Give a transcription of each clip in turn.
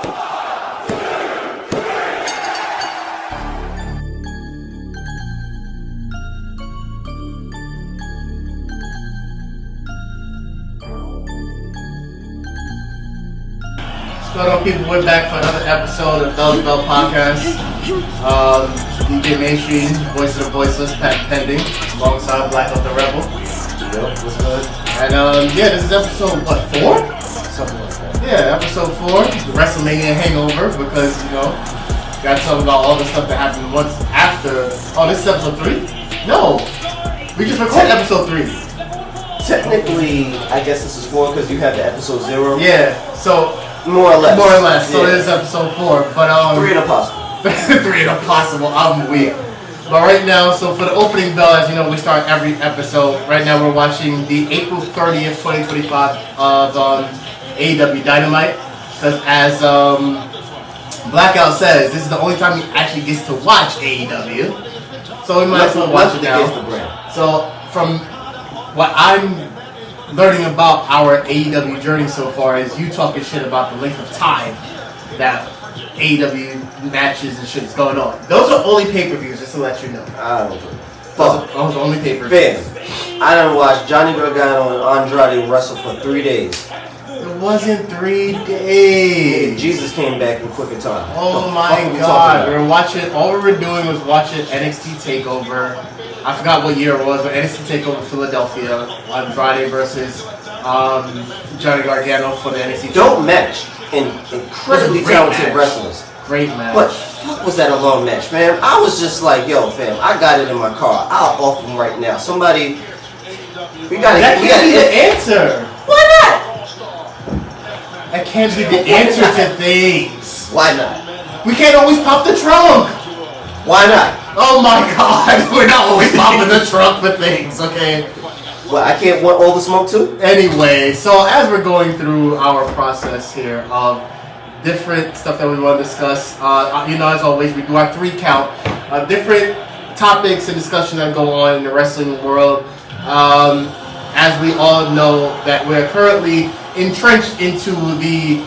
What's going on, people? We're back for another episode of Bell to Bell Podcast. DJ Mainstream, Voice of the Voiceless, Patent Pending, alongside Blackout the Rebel. Yo, what's good? And this is episode, 4? Something like that. Yeah, episode 4, the WrestleMania hangover, because, gotta talk about all the stuff that happened once after. Oh, this is episode 3? No! We just recorded episode 3. Technically, I guess this is 4 because you had the episode 0. Yeah, so... More or less. So this is episode 4, but 3 and impossible. 3 and impossible, I'm weak. But right now, so for the opening bell, as you know, we start every episode. Right now we're watching the April 30th, 2025 of AEW Dynamite. Because as Blackout says, this is the only time he actually gets to watch AEW. So we might as well watch it now. So from what I'm learning about our AEW journey so far is you talking shit about the length of time that AEW matches and shit is going on. Those are only pay-per-views, just to let you know. I don't know. Those are only pay-per-views. Fam, I done watched Johnny Gargano and Andrade wrestle for 3 days. It wasn't 3 days. Jesus came back in quicker time. Oh my god. We were watching, all we were doing was watching NXT TakeOver. I forgot what year it was, but NXT TakeOver Philadelphia, Andrade versus Johnny Gargano for the NXT. Don't match incredibly talented wrestlers. Great match. But fuck was that a long match, fam? I was just like, yo, fam, I got it in my car. I'll offer them right now. Somebody, That can't be the answer. Why not? That can't be the answer to things. Why not? We can't always pop the trunk. Why not? Oh my god, we're not always popping the trunk for things, okay? Well, I can't want all the smoke too? Anyway, so as we're going through our process here of different stuff that we want to discuss, as always, we do our 3 count of different topics and discussions that go on in the wrestling world. As we all know that we're currently entrenched into the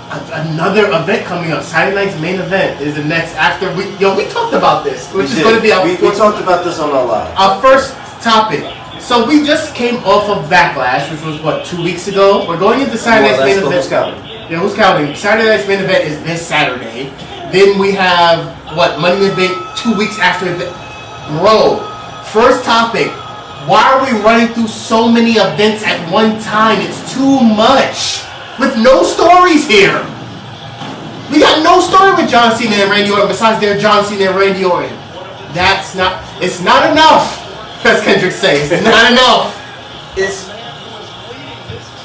another event coming up. Saturday night's main event is the next after we talked about this, which is going to be we talked about this on our live. Our first topic. So we just came off of Backlash, which was 2 weeks ago. We're going into Saturday night's main event. Who's counting? Yeah, who's counting? Saturday night's main event is this Saturday. Then we have Money in the Bank 2 weeks after the bro. First topic. Why are we running through so many events at one time? It's too much. With no stories here. We got no story with John Cena and Randy Orton besides their John Cena and Randy Orton. It's not enough. As Kendrick says, it's not enough.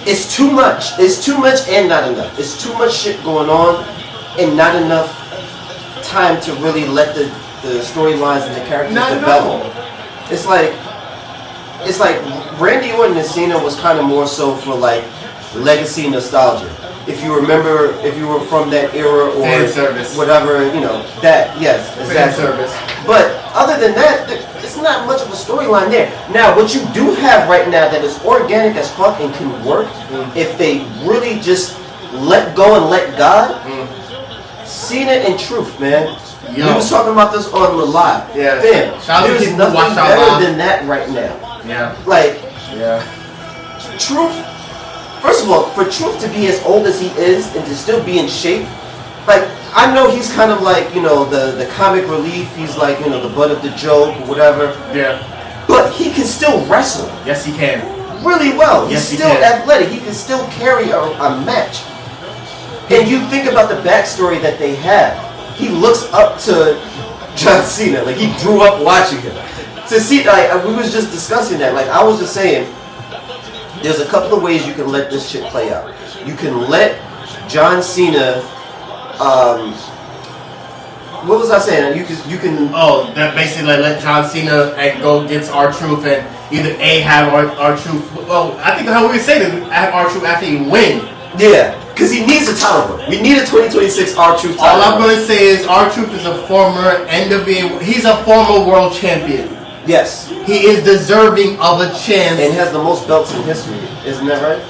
It's too much. It's too much and not enough. It's too much shit going on and not enough time to really let the storylines and the characters develop. It's like Randy Orton and Cena was kind of more so for like legacy nostalgia. If you remember, if you were from that era or fan service, whatever, that, yes, exactly. Fan service. But other than that, it's not much of a storyline there. Now, what you do have right now that is organic as fuck and can work if they really just let go and let God. Cena and Truth, man. We was talking about this on the live. Yeah. There's nothing better than that right now. Yeah. Truth. First of all, for Truth to be as old as he is and to still be in shape, I know he's kind of like, the comic relief, he's like, the butt of the joke or whatever. Yeah. But he can still wrestle. Yes, he can. Really well. Yes, he's still athletic. He can still carry a match. And you think about the backstory that they have. He looks up to John Cena. Like, he grew up watching him. To see, we was just discussing that. Like, I was just saying, there's a couple of ways you can let this shit play out. You can let John Cena, what was I saying? You can. Oh, that basically let John Cena go against R-Truth and either have R-Truth. Well, I think how we were saying is have R-Truth after he win. Yeah, because he needs a title run. We need a 2026 R-Truth title run. All I'm going to say is R-Truth is a former NWA. He's a former world champion. Yes. He is deserving of a chance. And has the most belts in history. Isn't that right?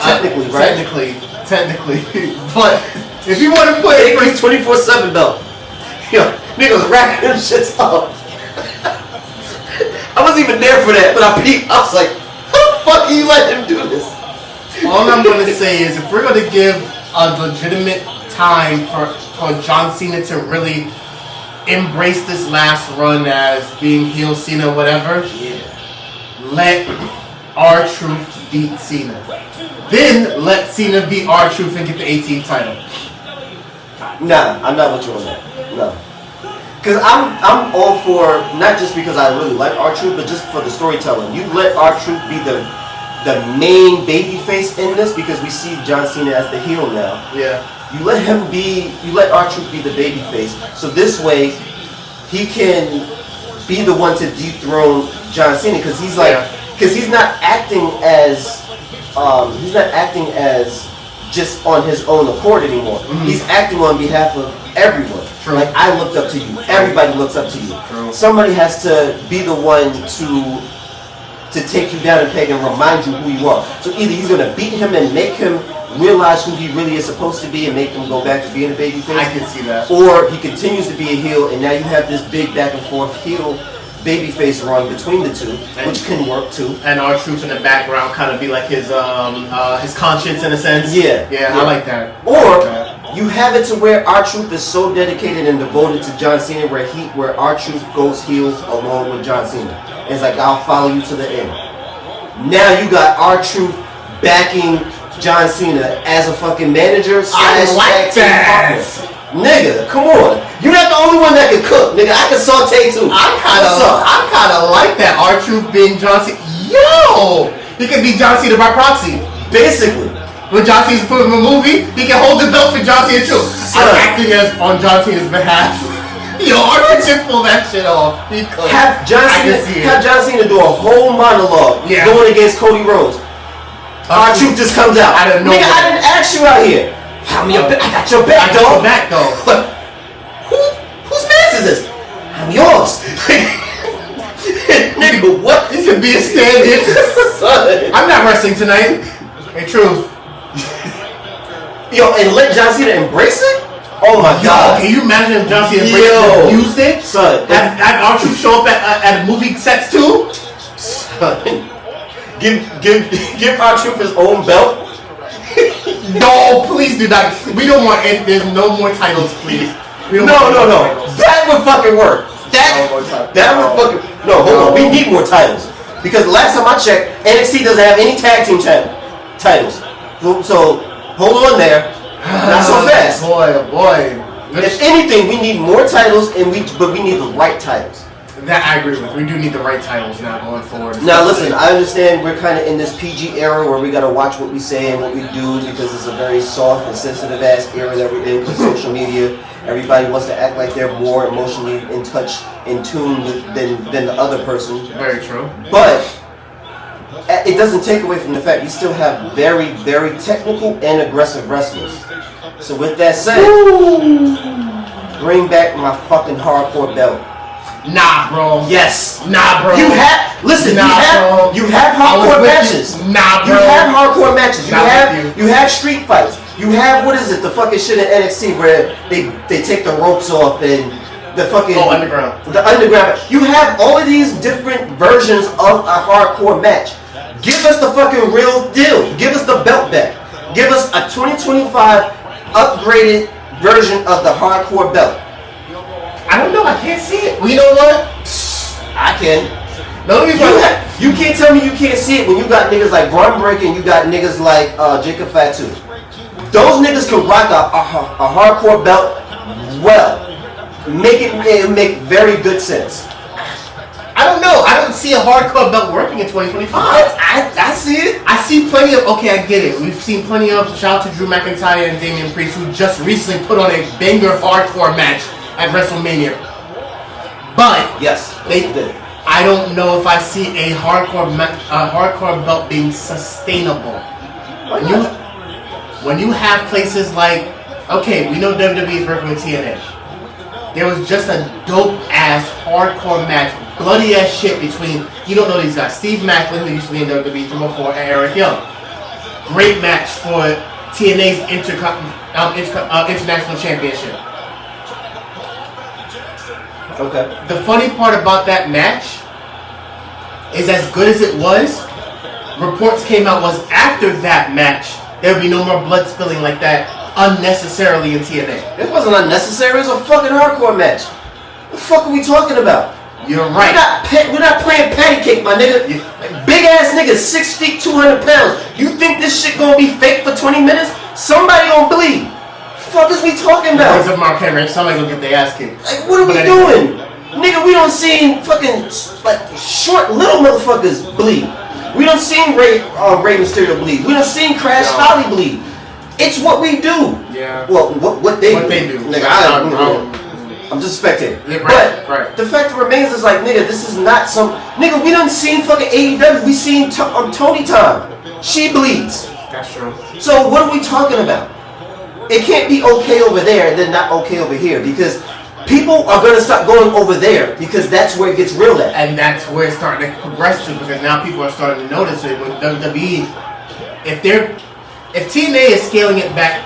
Technically, right? Technically. But if you want to put it for 24/7 belt, yo, niggas racking them shits up. I wasn't even there for that, but I was like, how the fuck can you let him do this? All I'm going to say is if we're going to give a legitimate time for John Cena to really embrace this last run as being heel Cena, whatever, let R-Truth beat Cena. Then let Cena beat R-Truth and get the 18th title. Nah, I'm not with you on that. No. Because I'm all for, not just because I really like R-Truth, but just for the storytelling. You let R-Truth be the main babyface in this because we see John Cena as the heel now. Yeah. You let R-Truth be the babyface. So this way, he can be the one to dethrone John Cena because he's he's not acting as just on his own accord anymore. Mm-hmm. He's acting on behalf of everyone. True. Like, I looked up to you. Everybody looks up to you. True. Somebody has to be the one to take you down a peg and remind you who you are. So either he's going to beat him and make him realize who he really is supposed to be and make him go back to being a babyface. I can see that. Or he continues to be a heel and now you have this big back and forth heel babyface run between the two, which can work too. And R-Truth in the background kind of be like his conscience in a sense. Yeah. I like that. Or you have it to where R-Truth is so dedicated and devoted to John Cena where R-Truth goes heel along with John Cena. And it's like, I'll follow you to the end. Now you got R-Truth backing John Cena as a fucking manager / I like that. Nigga, come on. You're not the only one that can cook, nigga. I can saute too. I kind of like that. R-Truth being John Cena. Yo! He can be John Cena by proxy. Basically. When John Cena's putting him in a movie, he can hold the belt for John Cena too. I'm acting on John Cena's behalf. Yo, R-Truth can pull that shit off. He could. Have John Cena do a whole monologue going against Cody Rhodes. R-Truth just comes out. I didn't know. Nigga, I didn't ask you out here. I got your back, dog. But whose man is this? I'm yours. Nigga, what? This could be a stand-in. I'm not wrestling tonight. Hey, Truth. Yo, and let John Cena embrace it? Oh my God. Can you imagine if John Cena embraced it and used it? Son. Have R-Truth show up at movie sets too? Son. Give R-Truth his own belt. No, please do not. We don't want it. There's no more titles, please. No. That would fucking work. That would fucking... No, hold on. We need more titles. Because last time I checked, NXT doesn't have any tag team titles. So, hold on there. Not so fast. Boy. If anything, we need more titles, but we need the right titles. That I agree with. We do need the right titles now going forward. Now listen, I understand we're kind of in this PG era where we got to watch what we say and what we do because it's a very soft and sensitive ass era that we're in with social media. Everybody wants to act like they're more emotionally in touch, in tune than the other person. Very true. But it doesn't take away from the fact you still have very, very technical and aggressive wrestlers. So with that said, bring back my fucking hardcore belt. Nah, bro. Yes. Nah, bro. You have hardcore matches. Nah, bro. You have hardcore matches. You have street fights. You have the fucking shit in NXT where they take the ropes off and the fucking underground. The underground. You have all of these different versions of a hardcore match. Give us the fucking real deal. Give us the belt back. Give us a 2025 upgraded version of the hardcore belt. I don't know. I can't see it. Well, you know what? I can. No, you can't tell me you can't see it when you got niggas like Braun Breaker and you got niggas like Jacob Fatu. Those niggas can rock a hardcore belt well. Make very good sense. I don't know. I don't see a hardcore belt working in 2025. I see it. I see plenty of... Okay, I get it. We've seen plenty of... Shout out to Drew McIntyre and Damian Priest who just recently put on a banger hardcore match at WrestleMania. But yes, they did. I don't know if I see a hardcore belt being sustainable. When you have places like, okay, we know WWE is working with TNA. There was just a dope ass hardcore match, bloody ass shit between, you don't know these guys, Steve Macklin, who used to be in WWE from before, and Eric Young. Great match for TNA's international championship. Okay. The funny part about that match is, as good as it was, reports came out was after that match there would be no more blood spilling like that unnecessarily in TNA. It wasn't unnecessary. It was a fucking hardcore match. What the fuck are we talking about? You're right. We're not playing patty cake, my nigga. Big ass niggas, 6 feet, 200 pounds. You think this shit gonna be fake for 20 minutes? Somebody gonna bleed. Fuck is we talking about? Words of Mark Henry, somebody gonna get their ass kicked. Like, what are we doing? Nigga, we don't see fucking like short little motherfuckers bleed. We don't seen Rey Mysterio bleed. We don't seen Crash Holly bleed. It's what we do. Yeah. Well, what they do. Nigga, I'm just a spectator. Yeah, but the fact remains is like, nigga, this is not some nigga. We done seen fucking AEW. We seen Tony Time. She bleeds. That's true. So what are we talking about? It can't be okay over there and then not okay over here, because people are gonna start going over there because that's where it gets real at. And that's where it's starting to progress to, because now people are starting to notice it with WWE. If TNA is scaling it back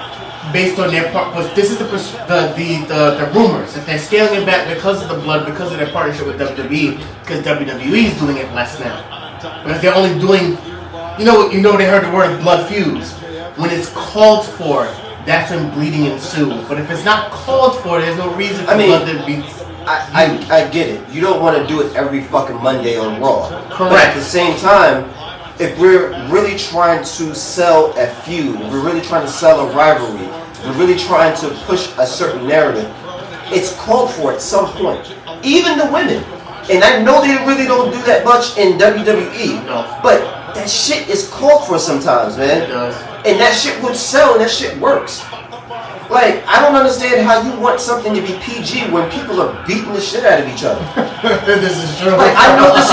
based on their part, this is the rumors that they're scaling it back because of the blood, because of their partnership with WWE, because WWE is doing it less now, because they're only doing, they heard the word blood feuds. When it's called for, that's when bleeding ensues. But if it's not called for, there's no reason for blood to be. I get it. You don't want to do it every fucking Monday on Raw. Correct. But at the same time, if we're really trying to sell a feud, if we're really trying to sell a rivalry, we're really trying to push a certain narrative, it's called for at some point. Even the women. And I know they really don't do that much in WWE. No. But that shit is called for sometimes, man. It does. And that shit would sell and that shit works. Like, I don't understand how you want something to be PG when people are beating the shit out of each other. This is true. Like, I know it's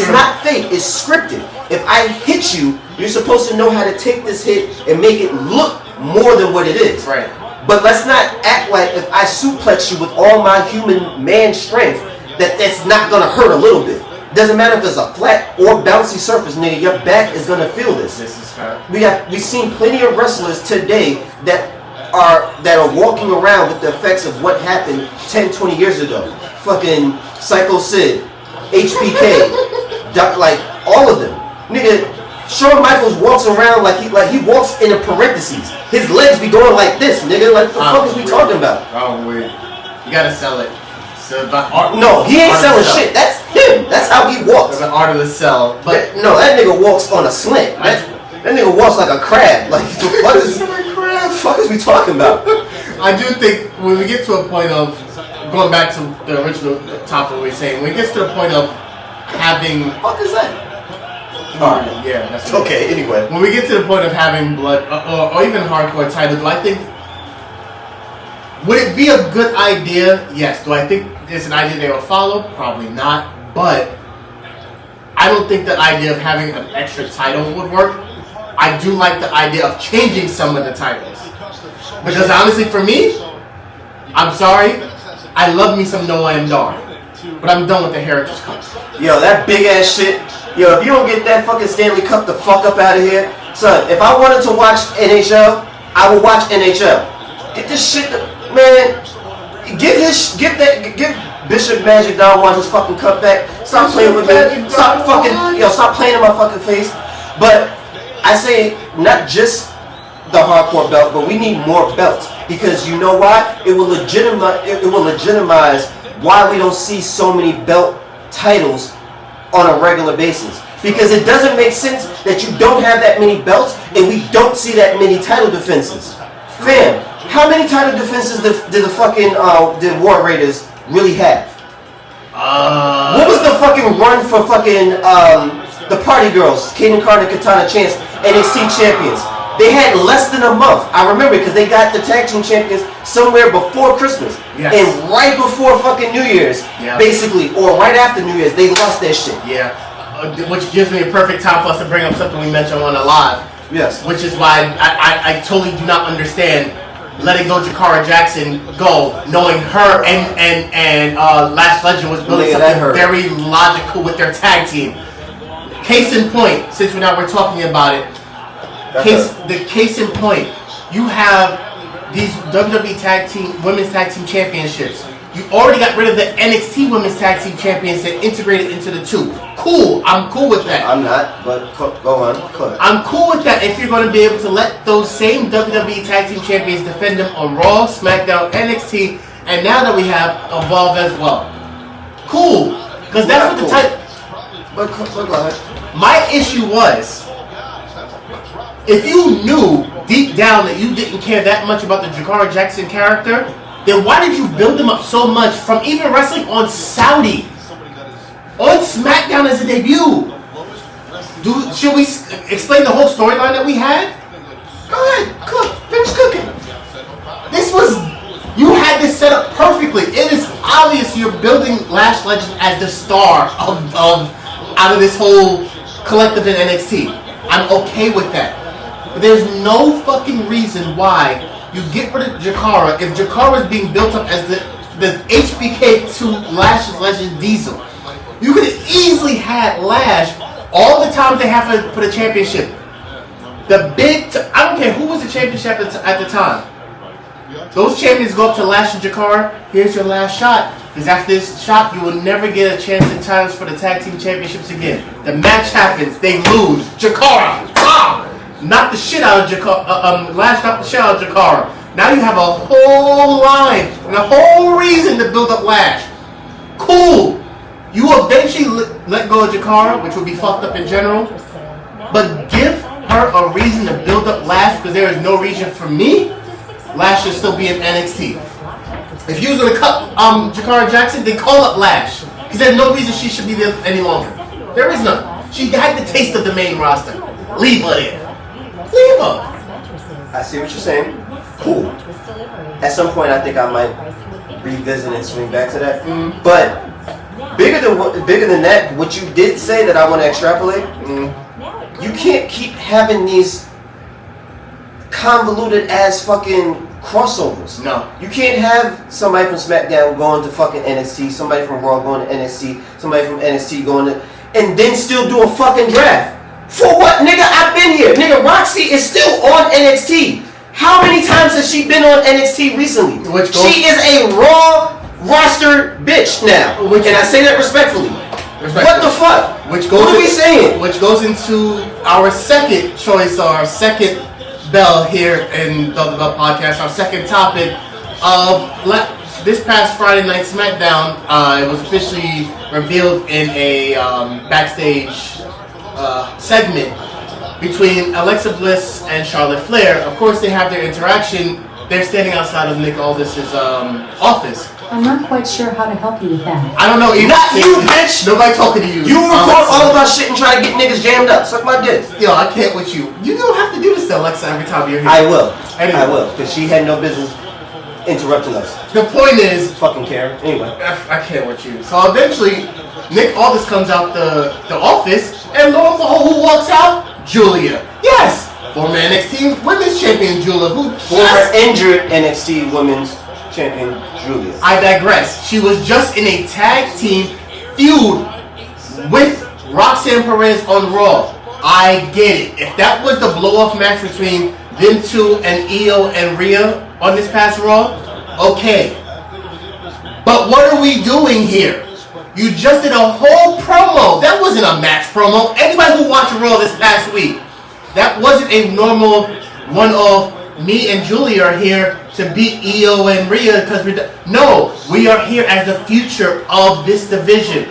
true. not fake, it's scripted. If I hit you, you're supposed to know how to take this hit and make it look more than what it is. Right. But let's not act like if I suplex you with all my human man strength, that's not gonna hurt a little bit. Doesn't matter if it's a flat or bouncy surface, nigga, your back is gonna feel this. This is fact. We've seen plenty of wrestlers today that are walking around with the effects of what happened 10, 20 years ago. Fucking Psycho Sid, HBK, like all of them. Nigga, Shawn Michaels walks around like he walks in a parentheses. His legs be going like this, nigga. Like, what the fuck is we talking about? Oh, wait. You gotta sell it. No, he ain't selling shit. That's him. That's how he walks. The art of the sell. But no, that nigga walks on a slant. That nigga walks like a crab. Like, the fuck is we talking about? I do think when we get to a point of going back to the original topic we were saying, when it gets to the point of having What is that? Alright. Yeah, that's okay. Anyway, when we get to the point of having blood or even hardcore titles, I think, would it be a good idea? Yes. Do I think it's an idea they will follow? Probably not. But I don't think the idea of having an extra title would work. I do like the idea of changing some of the titles. Because honestly, for me, I'm sorry, I love me some Noam Dar. But I'm done with the Heritage Cup. Yo, that big ass shit. Yo, if you don't get that fucking Stanley Cup the fuck up out of here, son. If I wanted to watch NHL, I would watch NHL. Get this shit, man. Give Bishop Magic Don Juan his fucking cup back. Stop playing with me. Stop playing in my fucking face. But I say not just the hardcore belt, but we need more belts, because you know why? It will legitimize why we don't see so many belt titles on a regular basis. Because it doesn't make sense that you don't have that many belts and we don't see that many title defenses. Fam, how many title defenses did the fucking the War Raiders really have? What was the fucking run for fucking the Party Girls, Kaden Carter, Katana Chance, NXT champions? They had less than a month. I remember because they got the tag team champions somewhere before Christmas. Yes. And right before fucking New Year's, basically, or right after New Year's, they lost that shit. Yeah, which gives me a perfect time for us to bring up something we mentioned on the live. Yes. Which is why I totally do not understand letting go Jakara Jackson go, knowing her and Lash Legend was building something very logical with their tag team. Case in point, since we're talking about it, The case in point, you have these WWE Women's Tag Team Championships. You already got rid of the NXT Women's Tag Team Champions and integrated into the two. Cool. I'm cool with that. I'm not, but go on. I'm cool with that if you're going to be able to let those same WWE Tag Team Champions defend them on Raw, SmackDown, NXT, and now that we have Evolve as well. Cool. Because that's what the type... But go ahead. My issue was, if you knew deep down that you didn't care that much about the Jakara Jackson character, then why did you build him up so much from even wrestling on Saudi? On SmackDown as a debut? Should we explain the whole storyline that we had? Go ahead, finish cooking. You had this set up perfectly. It is obvious you're building Lash Legend as the star of out of this whole collective in NXT. I'm okay with that. But there's no fucking reason why you get rid of Jakara if Jakara is being built up as the HBK to Lash Legend Diesel. You could have easily had Lash all the time they have for the championship. I don't care who was the championship at the time. Those champions go up to Lash and Jakara. Here's your last shot. Because after this shot, you will never get a chance in titles for the tag team championships again. The match happens. They lose. Jakara. Knock the shit out of Jakara. Lash knocked the shit out of Jakara. Now you have a whole line and a whole reason to build up Lash. Cool. You eventually let go of Jakara, which would be fucked up in general. But give her a reason to build up Lash because there is no reason for me. Lash should still be in NXT. If you was going to cut Jakara Jackson, then call up Lash. Because there's no reason she should be there any longer. There is none. She had the taste of the main roster. Leave her there. Leave her. I see what you're saying. Cool. At some point, I think I might revisit and swing back to that. But bigger than that, what you did say that I want to extrapolate, you can't keep having these convoluted ass fucking crossovers. No. You can't have somebody from SmackDown going to fucking NXT, somebody from Raw going to NXT, somebody from NXT going to, and then still do a fucking draft. For what, nigga? I've been here. Nigga, Roxy is still on NXT. How many times has she been on NXT recently? She is a Raw roster bitch now. And I say that respectfully. What the fuck? What are we saying? Which goes into our second choice, our second bell here in the podcast, our second topic of this past Friday night SmackDown. It was officially revealed in a backstage segment between Alexa Bliss and Charlotte Flair. Of course, they have their interaction. They're standing outside of Nick Aldis's office. I'm not quite sure how to help you with that. I don't know. Not you, bitch! Nobody talking to you. You report all about shit and try to get niggas jammed up. Suck my dick. Yo, I can't with you. You don't have to do this to Alexa every time you're here. I will. Anyway. I will. Because she had no business interrupting us. The point is... Fucking care. Anyway. I can't with you. So eventually, Nick Aldis comes out the office, and lo and behold, who walks out? Julia. Yes! Former NXT Women's Champion Julia, who former injured NXT Women's Champion Julia. I digress. She was just in a tag team feud with Roxanne Perez on Raw. I get it. If that was the blow-off match between them two and Io and Rhea on this past Raw, okay. But what are we doing here? You just did a whole promo. That wasn't a match promo. Anybody who watched Raw this past week, that wasn't a normal one-off. Me and Julia are here to beat Io and Rhea because no, we are here as the future of this division.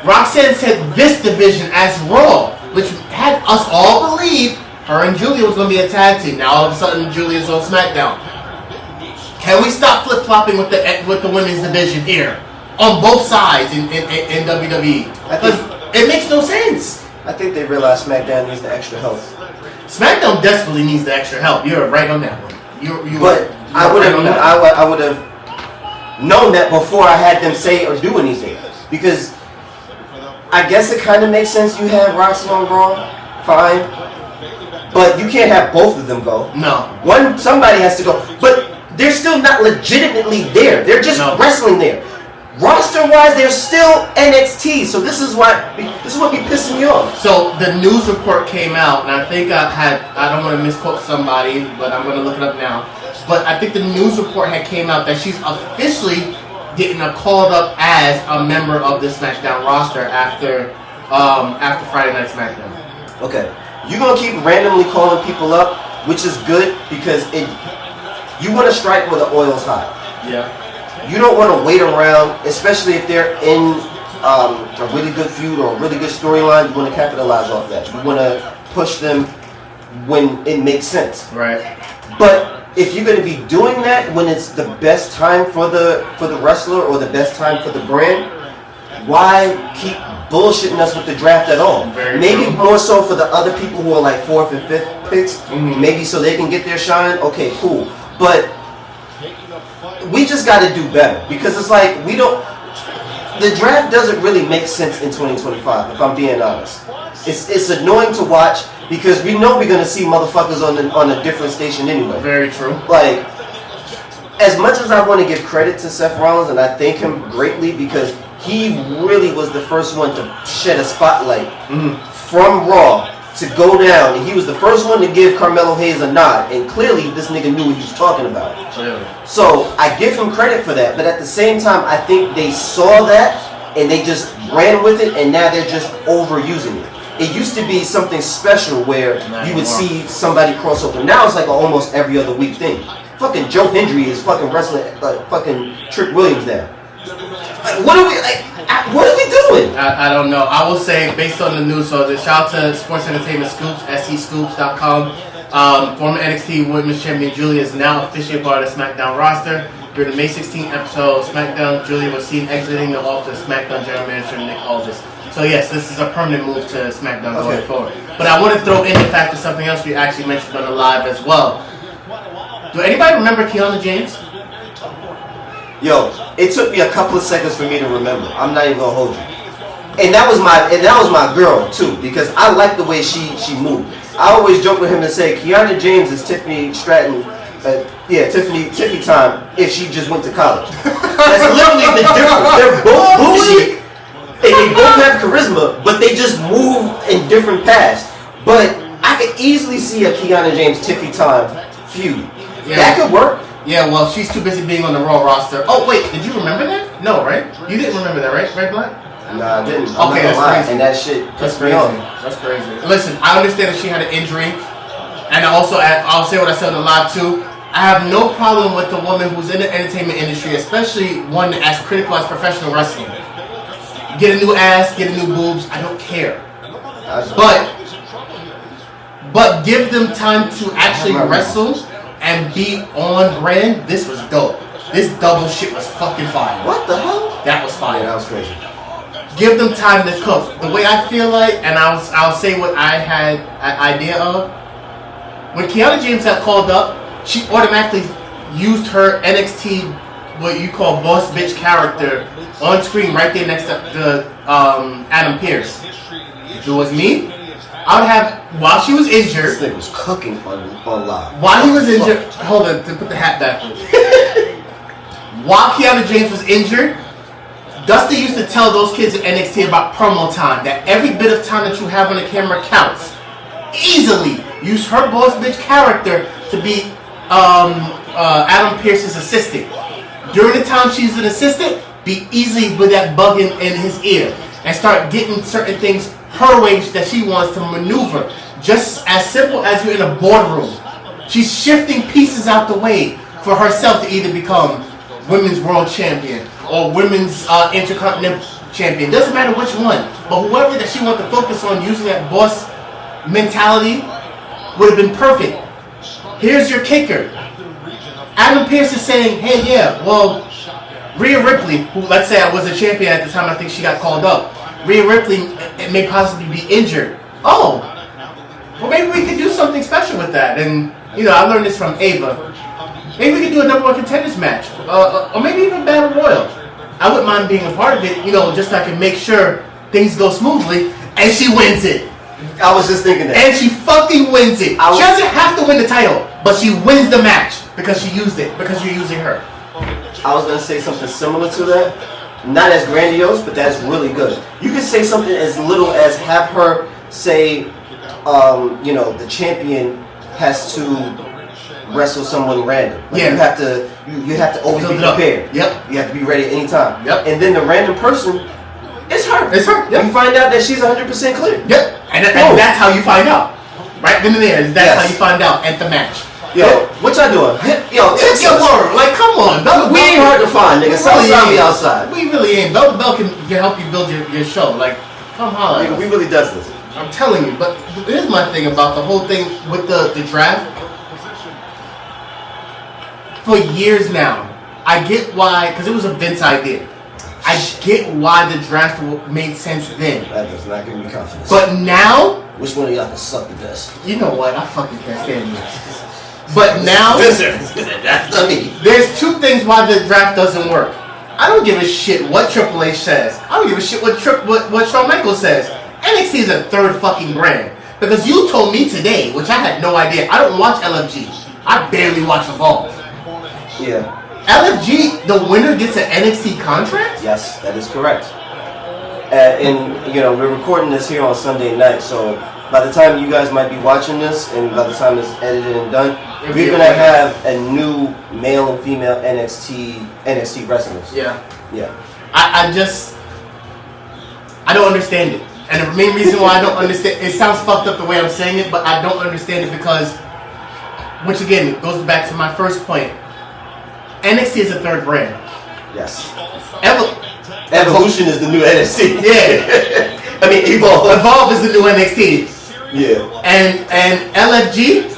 Roxanne said this division as Raw, which had us all believe her and Julia was going to be a tag team. Now all of a sudden Julia's on SmackDown. Can we stop flip-flopping with the women's division here on both sides in WWE? Because it makes no sense. I think they realize SmackDown needs the extra help. SmackDown desperately needs the extra help. You're right on that one. I would have known that before I had them say or do anything, because I guess it kind of makes sense. You have Roxy on Raw, fine, but you can't have both of them go. No, somebody has to go, but they're still not legitimately there. They're just wrestling there. roster-wise, they're still NXT. So this is what be pissing me off. So the news report came out, and I think I don't want to misquote somebody, but I'm going to look it up now. But I think the news report had came out that she's officially getting called up as a member of the SmackDown roster after Friday Night SmackDown. Okay, you're gonna keep randomly calling people up, which is good because you want to strike where the oil's hot. Yeah. You don't want to wait around, especially if they're in a really good feud or a really good storyline. You want to capitalize off that. You want to push them when it makes sense. Right. But if you're going to be doing that when it's the best time for the wrestler or the best time for the brand, why keep bullshitting us with the draft at all? Maybe more so for the other people who are like 4th and 5th picks. Mm-hmm. Maybe so they can get their shine. Okay, cool. But we just got to do better because it's like the draft doesn't really make sense in 2025 if I'm being honest. It's annoying to watch because we know we're going to see motherfuckers on a different station anyway. Very true. Like, as much as I want to give credit to Seth Rollins, and I thank him greatly because he really was the first one to shed a spotlight from Raw to go down, and he was the first one to give Carmelo Hayes a nod, and clearly this nigga knew what he was talking about. Clearly. So I give him credit for that, but at the same time, I think they saw that and they just ran with it, and now they're just overusing it. It used to be something special where you would see somebody cross over. Now it's like almost every other week thing. Fucking Joe Hendry is fucking wrestling like fucking Trick Williams now. Like, what are we doing? I don't know. I will say, based on the news, so the shout out to Sports Entertainment Scoops, scscoops.com. Former NXT Women's Champion Julia is now officially part of the SmackDown roster. During the May 16th episode of SmackDown, Julia was seen exiting the office of SmackDown General Manager Nick Aldis. So yes, this is a permanent move to SmackDown going forward. But I want to throw in the fact of something else we actually mentioned on the live as well. Do anybody remember Kiana James? Yo, it took me a couple of seconds for me to remember. I'm not even gonna hold you. And that was my girl too, because I like the way she moved. I always joke with him and say Kiana James is Tiffany Stratton. Tiffany time if she just went to college. That's literally the difference. They're both bougie and they both have charisma, but they just move in different paths. But I could easily see a Kiana James Tiffany time feud. Yeah. That could work. Yeah, well, she's too busy being on the Raw roster. Oh, wait, did you remember that? No, right? You didn't remember that, right? Red Black? Nah, I didn't. Okay, that's crazy. And that shit. That's crazy. That's crazy. Listen, I understand that she had an injury, and I'll say what I said on the live too. I have no problem with the woman who's in the entertainment industry, especially one as critical as professional wrestling. Get a new ass, get a new boobs. I don't care. But give them time to actually wrestle and be on brand. This was dope. This double shit was fucking fire. What the hell? That was fire. Yeah, that was crazy. Give them time to cook. The way I feel like, and I'll say what I had an idea of. When Kiana James got called up, she automatically used her NXT, what you call boss bitch character, on screen right there next to Adam Pearce. If it was me, I would have, while she was injured. This thing was cooking on live. While he was injured, hold on, to put the hat back. While Kiana James was injured, Dusty used to tell those kids at NXT about promo time, that every bit of time that you have on the camera counts. Easily use her boss bitch character to be Adam Pearce's assistant. During the time she's an assistant, be easy with that bug in his ear and start getting certain things her way that she wants to maneuver. Just as simple as you're in a boardroom. She's shifting pieces out the way for herself to either become women's world champion or women's intercontinental champion. Doesn't matter which one. But whoever that she wants to focus on using that boss mentality would have been perfect. Here's your kicker. Adam Pearce is saying, hey, yeah, well, Rhea Ripley, who let's say I was a champion at the time, I think she got called up. Rhea Ripley may possibly be injured. Oh, well, maybe we could do something special with that. And, you know, I learned this from Ava. Maybe we could do a number one contenders match. Or maybe even Battle Royal. I wouldn't mind being a part of it, you know, just so I can make sure things go smoothly. And she wins it. I was just thinking that. And she fucking wins it. She doesn't have to win the title, but she wins the match because she used it, because you're using her. I was going to say something similar to that, Not as grandiose, but that's really good. You can say something as little as have her say, the champion has to wrestle someone random. Like you have to always be prepared. Yep. You have to be ready at any time. Yep. And then the random person, it's her. It's her. Yep. You find out that she's 100% clear. Yep. And that's how you find out. Right then and there. That's how you find out at the match. Yo, what y'all doing? Yo, text us. Like, come on. We ain't hard to find, nigga. Southside be outside. We really ain't. Bell can help you build your show. Like, come holler. Nigga, we really does this. I'm telling you. But here's my thing about the whole thing with the draft. For years now, I get why, because it was a Vince idea. I get why the draft made sense then. That does not give me confidence. But now, which one of y'all can suck the best? You know what? I fucking can't stand you. But now, that's not me. There's two things why the draft doesn't work. I don't give a shit what Triple H says. I don't give a shit what Shawn Michaels says. NXT is a third fucking brand. Because you told me today, which I had no idea. I don't watch LFG. I barely watch Evolve. Yeah. LFG, the winner gets an NXT contract? Yes, that is correct. And we're recording this here on Sunday night, so by the time you guys might be watching this, and by the time it's edited and done, we're gonna have a new male and female NXT wrestlers. Yeah. Yeah. I don't understand it. And the main reason why I don't understand, it sounds fucked up the way I'm saying it, but I don't understand it because, which again, goes back to my first point. NXT is a third brand. Yes. Evolution is the new NXT. Yeah. I mean, Evolve is the new NXT. Yeah. And LFG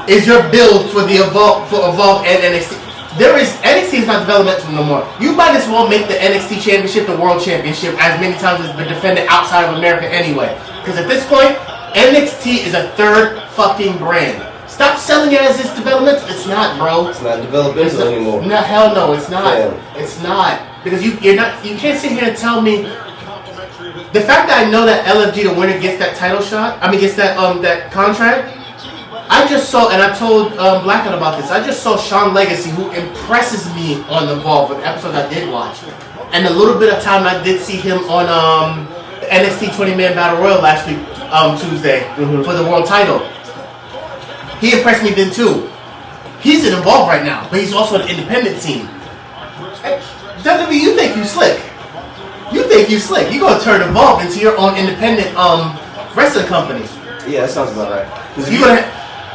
is your build for Evolve and NXT. NXT is not developmental no more. You might as well make the NXT Championship the World Championship as many times as it's been defended outside of America anyway. Because at this point, NXT is a third fucking brand. Stop selling it as it's developmental. It's not, bro. It's not developmental anymore. No, hell no, it's not. Yeah. It's not. Because you can't sit here and tell me the fact that I know that LFG the winner gets that title shot. I mean gets that contract. I just saw, and I told Blackout about this. I just saw Sean Legacy, who impresses me on the Evolve with the episodes I did watch, and the little bit of time I did see him on the NXT 20-man Battle Royal last week, Tuesday, for the world title. He impressed me then too. He's in Evolve right now, but he's also an independent team. WWE, you think you slick? You think you slick? You gonna turn Evolve into your own independent wrestling company? Yeah, that sounds about right.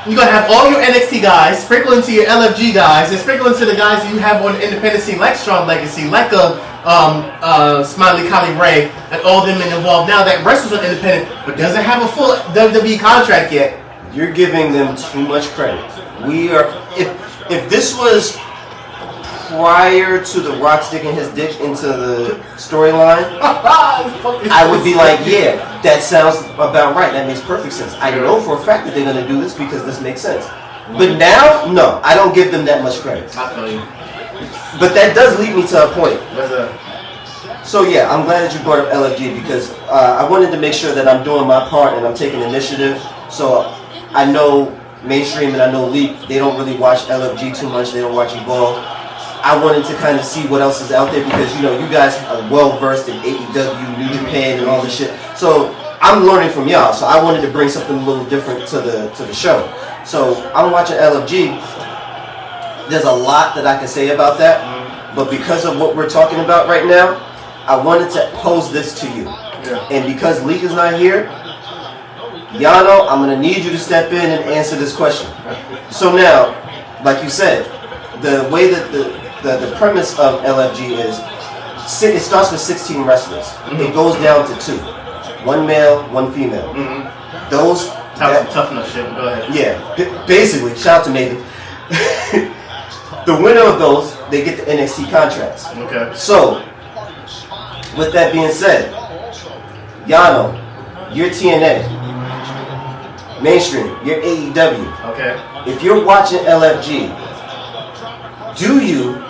You're gonna have all your NXT guys sprinkle into your LFG guys, and sprinkle into the guys that you have on the independent scene, like Strong Legacy, like Smiley Collie Ray, and all them in Evolve now that wrestles on independent, but doesn't have a full WWE contract yet. You're giving them too much credit. If this was prior to The Rock sticking his dick into the storyline, I would be like, yeah, that sounds about right. That makes perfect sense. I know for a fact that they're going to do this because this makes sense. But now, no, I don't give them that much credit. I feel you. But that does lead me to a point. What's up? So yeah, I'm glad that you brought up LFG because I wanted to make sure that I'm doing my part and I'm taking initiative. So I know Mainstream and I know Leap, they don't really watch LFG too much. They don't watch Evolve. I wanted to kind of see what else is out there because, you guys are well versed in AEW, New Japan, and all this shit. So I'm learning from y'all. So I wanted to bring something a little different to the show. So I'm watching LFG. There's a lot that I can say about that. But because of what we're talking about right now, I wanted to pose this to you. Yeah. And because Leak is not here, Yano, I'm going to need you to step in and answer this question. So now, like you said, the way that the premise of LFG is, it starts with 16 wrestlers. Mm-hmm. It goes down to 2. 1 male, 1 female. Mm-hmm. Those... Tough enough shit. Go ahead. Yeah. Basically, shout out to Nathan. The winner of those, they get the NXT contracts. Okay. So, with that being said, Yano, you're TNA. Mainstream, you're AEW. Okay. If you're watching LFG, do you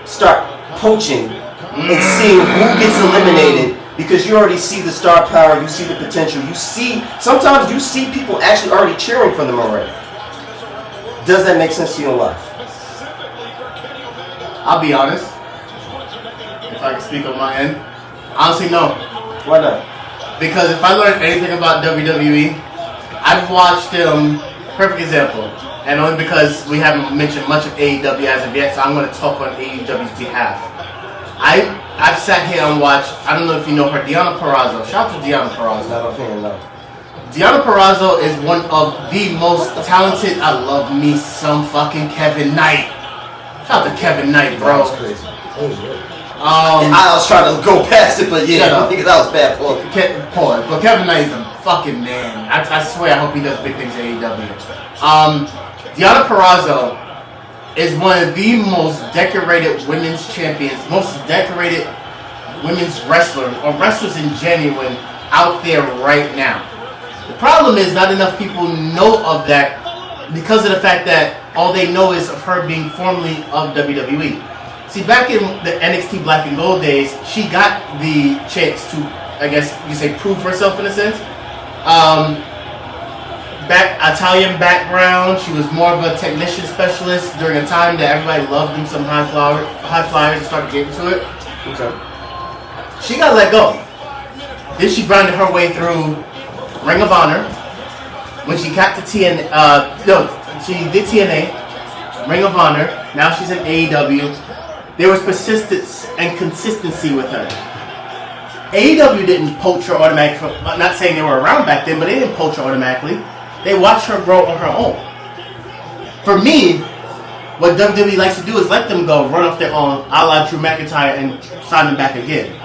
start poaching and seeing who gets eliminated? Because you already see the star power, you see the potential, sometimes you see people actually already cheering for them already. Does that make sense to you in life? I'll be honest. I can speak on my end. Honestly, no. Why not? Because if I learned anything about WWE, I've watched them. Perfect example, and only because we haven't mentioned much of AEW as of yet, so I'm going to talk on AEW's behalf. I've sat here and watched. I don't know if you know her, Deonna Purrazzo. Shout out to Deonna Purrazzo. Not offhand, no. Deonna Purrazzo is one of the most talented. I love me some fucking Kevin Knight. Shout out to Kevin Knight, bro. That was crazy. I was trying to go past it, but yeah, I think that was bad for him. But Kevin Knight is a fucking man. I swear, I hope he does big things at AEW. Deonna Purrazzo is one of the most decorated women's champions, most decorated women's wrestlers, or wrestlers in genuine, out there right now. The problem is not enough people know of that because of the fact that all they know is of her being formerly of WWE. See, back in the NXT Black and Gold days, she got the chance to, I guess you say, prove herself in a sense. Italian background, she was more of a technician specialist during a time that everybody loved them, some high flyers and started getting to it. Okay. She got let go. Then she grinded her way through Ring of Honor. When she got to TNA, she did TNA, Ring of Honor. Now she's in AEW. There was persistence and consistency with her. AEW didn't poach her automatically. I'm not saying they were around back then, but they didn't poach her automatically. They watched her grow on her own. For me, what WWE likes to do is let them go, run off their own, a la Drew McIntyre, and sign them back again.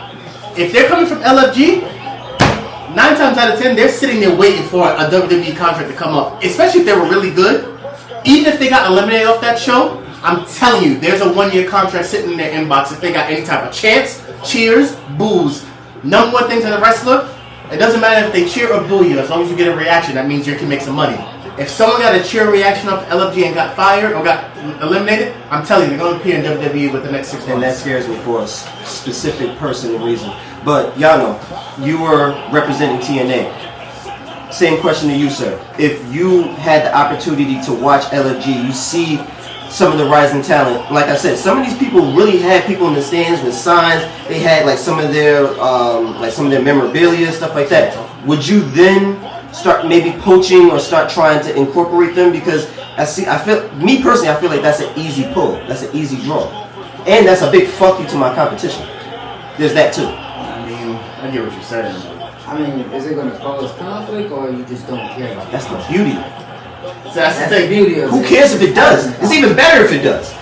If they're coming from LFG, 9 times out of 10, they're sitting there waiting for a WWE contract to come up, especially if they were really good. Even if they got eliminated off that show, I'm telling you, there's a 1-year contract sitting in their inbox if they got any type of chance, cheers, boos. Number one thing to the wrestler, it doesn't matter if they cheer or boo you, as long as you get a reaction, that means you can make some money. If someone got a cheer reaction off LFG and got fired or got eliminated, I'm telling you, they're going to appear in WWE with the next 6 months. And that scares me for a specific person and reason. But, Yano, you were representing TNA. Same question to you, sir. If you had the opportunity to watch LFG, you see some of the rising talent. Like I said, some of these people really had people in the stands with signs. They had like some of their memorabilia, stuff like that. Would you then start maybe poaching or start trying to incorporate them? Because I feel like that's an easy pull. That's an easy draw, and that's a big fuck you to my competition. There's that too. I mean, I get what you're saying. I mean, is it going to cause conflict or you just don't care about it? That's the beauty. So that's the thing. Beauty of Who it. cares if it does? It's even better if it does.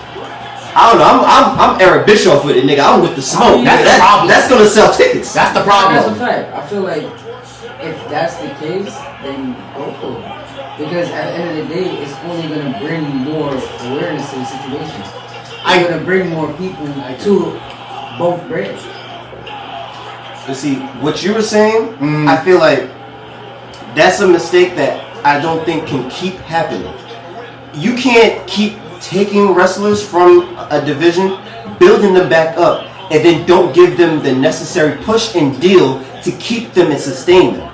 I don't know. I'm Eric Bischoff with it, nigga. I'm with the smoke. That's the problem. That's gonna sell tickets. That's the That's a problem. fact. I feel like if that's the case, then go for it. Because at the end of the day, it's only going to bring more awareness to the situation. It's going to bring more people to both brands. You see, what you were saying, I feel like that's a mistake that I don't think can keep happening. You can't keep taking wrestlers from a division, building them back up, and then don't give them the necessary push and deal to keep them and sustain them.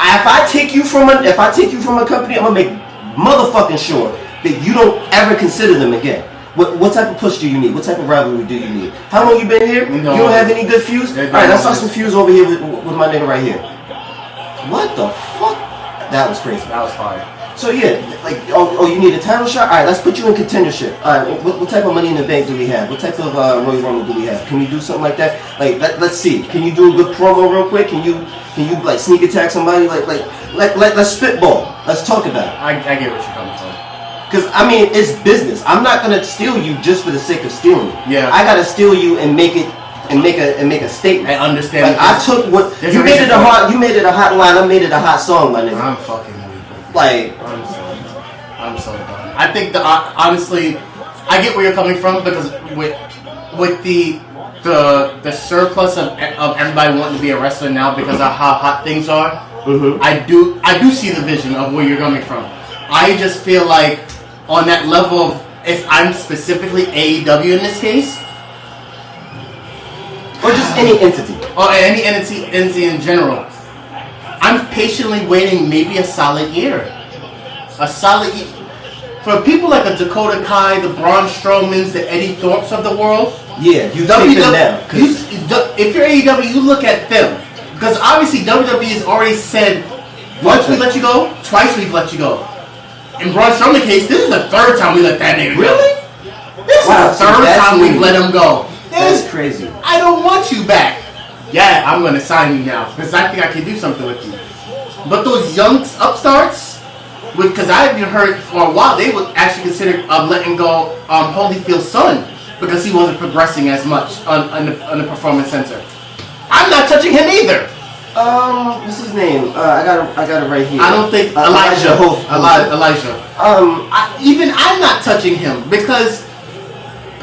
If I take you from a company, I'm gonna make motherfucking sure that you don't ever consider them again. What type of push do you need? What type of rivalry do you need? How long you been here? No. You don't have any good feuds? Alright, let's start some feuds over here with my nigga right here. What the fuck? That was crazy. That was fire. So yeah, like, you need a title shot? Alright, let's put you in contendership. Alright, what type of Money in the Bank do we have? What type of Royal Rumble do we have? Can we do something like that? Like, let's see. Can you do a good promo real quick? Can you like sneak attack somebody? Let's spitball. Let's talk about it. I get what you're coming from. Because, I mean, it's business. I'm not going to steal you just for the sake of stealing it. Yeah. I got to steal you and make a statement. I understand. Like, I took what you made it a hot line. I made it a hot song, my nigga. I'm fucking weak. Like, I'm so done. I think honestly, I get where you're coming from because with the surplus of everybody wanting to be a wrestler now because of how hot things are. mm-hmm. I do see the vision of where you're coming from. I just feel like on that level of if I'm specifically AEW in this case, or just any entity, or any entity in general, I'm patiently waiting maybe a solid year. for people like a Dakota Kai, the Braun Strowmans, the Eddie Thorpes of the world. Yeah, you take them down. If you're AEW, you look at them. Because obviously WWE has already said, once we let you go, twice we've let you go. In Braun Strowman's case, this is the third time we let that nigga go. Really? This is the third time we've let him go. That's crazy. I don't want you back. Yeah, I'm going to sign you now. Because I think I can do something with you. But those young upstarts, because I've even heard for a while, they would actually consider letting go Holyfield's son. Because he wasn't progressing as much on the Performance Center. I'm not touching him either. What's his name? I got it right here. I don't think Elijah. I'm not touching him because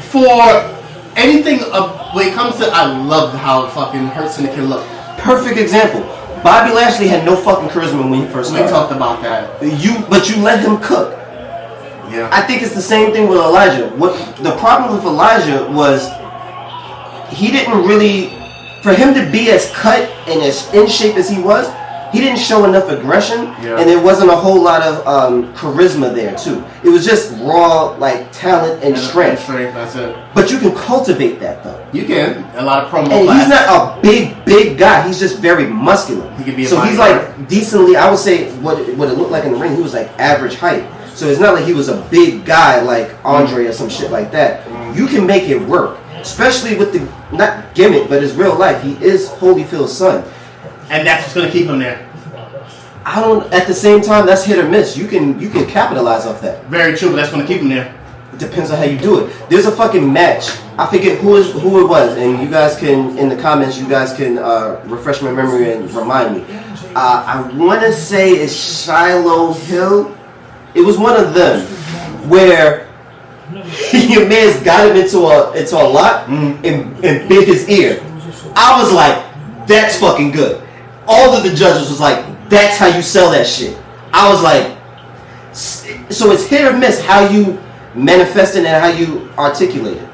for anything when it comes to, I love how fucking Hurt Syndicate look. Perfect example. Bobby Lashley had no fucking charisma when he first started. We talked about that. But you let him cook. Yeah. I think it's the same thing with Elijah. What the problem with Elijah was, he didn't really, for him to be as cut and as in shape as he was, he didn't show enough aggression, and there wasn't a whole lot of charisma there too. It was just raw, like, talent and strength. That's it. But you can cultivate that though. You can. A lot of promo. And he's not a big guy. He's just very muscular. He could be. So he's like decently. I would say what it looked like in the ring. He was like average height. So it's not like he was a big guy like Andre or some shit like that. You can make it work, especially with the not gimmick, but his real life. He is Holyfield's son. And that's what's gonna keep him there. I don't. At the same time, that's hit or miss. You can capitalize off that. Very true, but that's gonna keep him there. It depends on how you do it. There's a fucking match. I forget who it was, and you guys can in the comments. You guys can refresh my memory and remind me. I want to say it's Shiloh Hill. It was one of them where your man's got him into a lock and bit his ear. I was like, that's fucking good. All of the judges was like, that's how you sell that shit. I was like, so it's hit or miss how you manifest it and how you articulate it.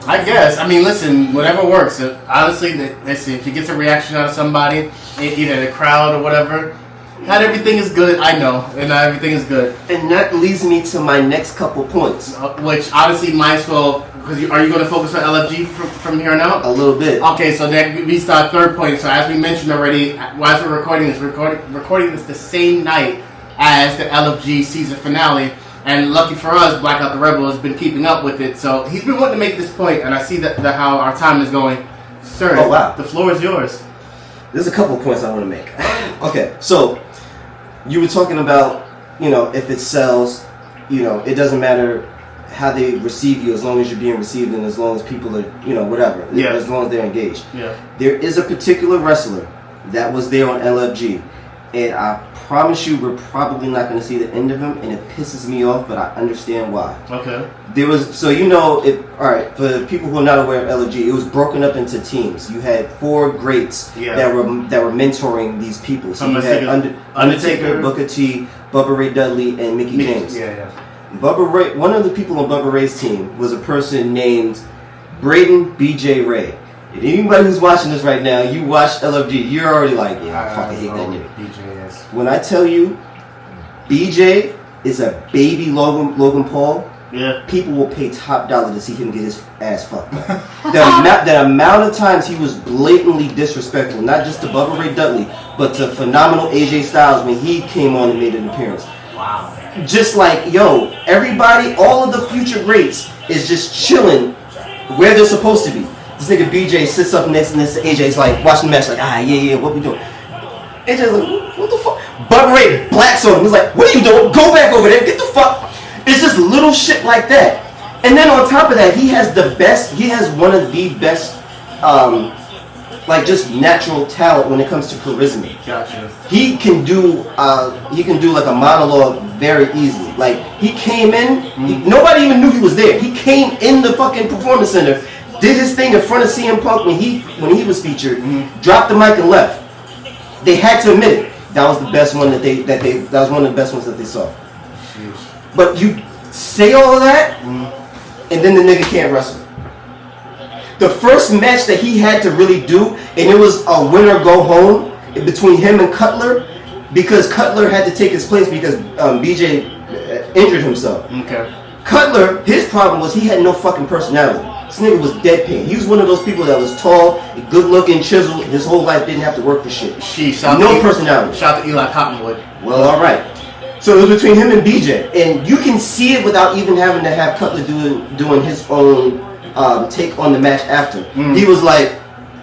I guess. I mean, listen, whatever works. Honestly, listen, if he gets a reaction out of somebody, either the crowd or whatever, not everything is good. I know, and not everything is good. And that leads me to my next couple points. Which honestly might as well, because are you going to focus on LFG from here on out? A little bit. Okay, so then we start third point. So as we mentioned already, while we're recording this the same night as the LFG season finale. And lucky for us, Blackout the Rebel has been keeping up with it. So he's been wanting to make this point, and I see that how our time is going. Sir, oh, wow. The floor is yours. There's a couple points I want to make. Okay, so you were talking about, if it sells, it doesn't matter how they receive you as long as you're being received and as long as people are, whatever. Yeah. As long as they're engaged. Yeah. There is a particular wrestler that was there on LFG, and I promise you we're probably not going to see the end of him, and it pisses me off, but I understand why. Okay. There was, so alright, for people who are not aware of LFG, it was broken up into teams. You had 4 greats that were mentoring these people. So you had Undertaker, Booker T, Bubba Ray Dudley, and Mickey James. Yeah. Bubba Ray, one of the people on Bubba Ray's team was a person named Braden BJ Ray. And anybody who's watching this right now, you watch LFG, you're already like, yeah, I fucking hate that nigga. BJ is. When I tell you, BJ is a baby Logan Paul, people will pay top dollar to see him get his ass fucked. The amount of times he was blatantly disrespectful, not just to Bubba Ray Dudley, but to phenomenal AJ Styles when he came on and made an appearance. Wow. Just like, everybody, all of the future greats is just chilling where they're supposed to be. This nigga BJ sits up next to AJ's like, watching the match like, yeah, what we doing? AJ's like, what the fuck? Bubba Ray blacks on him. He's like, what are you doing? Go back over there. Get the fuck. It's just little shit like that. And then on top of that, he has one of the best, just natural talent when it comes to charisma. Gotcha. He can do like a monologue very easily. Like, he came in, nobody even knew he was there. He came in the fucking Performance Center, did his thing in front of CM Punk when he was featured, dropped the mic and left. They had to admit it. That was the best one that was one of the best ones that they saw. Jeez. But you say all of that, and then the nigga can't wrestle. The first match that he had to really do, and it was a win or go home between him and Cutler, because Cutler had to take his place because BJ injured himself. Okay. Cutler, his problem was he had no fucking personality. This nigga was deadpan. He was one of those people that was tall, good looking, chiseled. His whole life didn't have to work for shit. No personality. Shout out to Eli Cottonwood. Well, alright. So it was between him and BJ. And you can see it without even having to have Cutler doing his own take on the match after. He was like,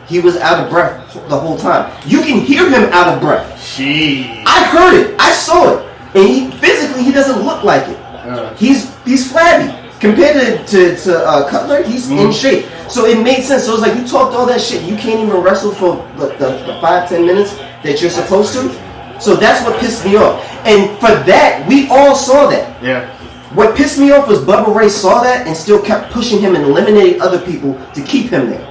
he was out of breath the whole time. You can hear him out of breath. I heard it. I saw it. And physically, he doesn't look like it. He's flabby. Compared to Cutler, he's in shape. So it made sense. So it's like you talked all that shit. You can't even wrestle for the 5-10 minutes that you're supposed to. So that's what pissed me off. And for that, we all saw that. Yeah. What pissed me off was Bubba Ray saw that and still kept pushing him and eliminating other people to keep him there.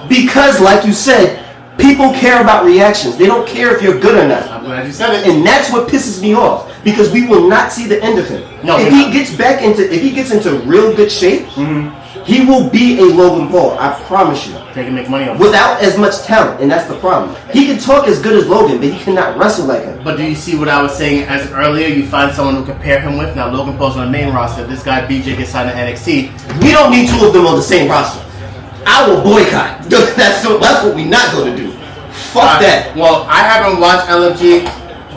Because, like you said, people care about reactions. They don't care if you're good or not. I'm glad you said it. And that's what pisses me off. Because we will not see the end of him. No, if he gets into real good shape, he will be a Logan Paul. I promise you. They can make money off without as much talent, and that's the problem. He can talk as good as Logan, but he cannot wrestle like him. But do you see what I was saying as earlier? You find someone who compare him with. Now Logan Paul's on the main roster. This guy BJ gets signed to NXT. We don't need two of them on the same roster. I will boycott. That's what we're not going to do. Fuck that. Well, I haven't watched LFG.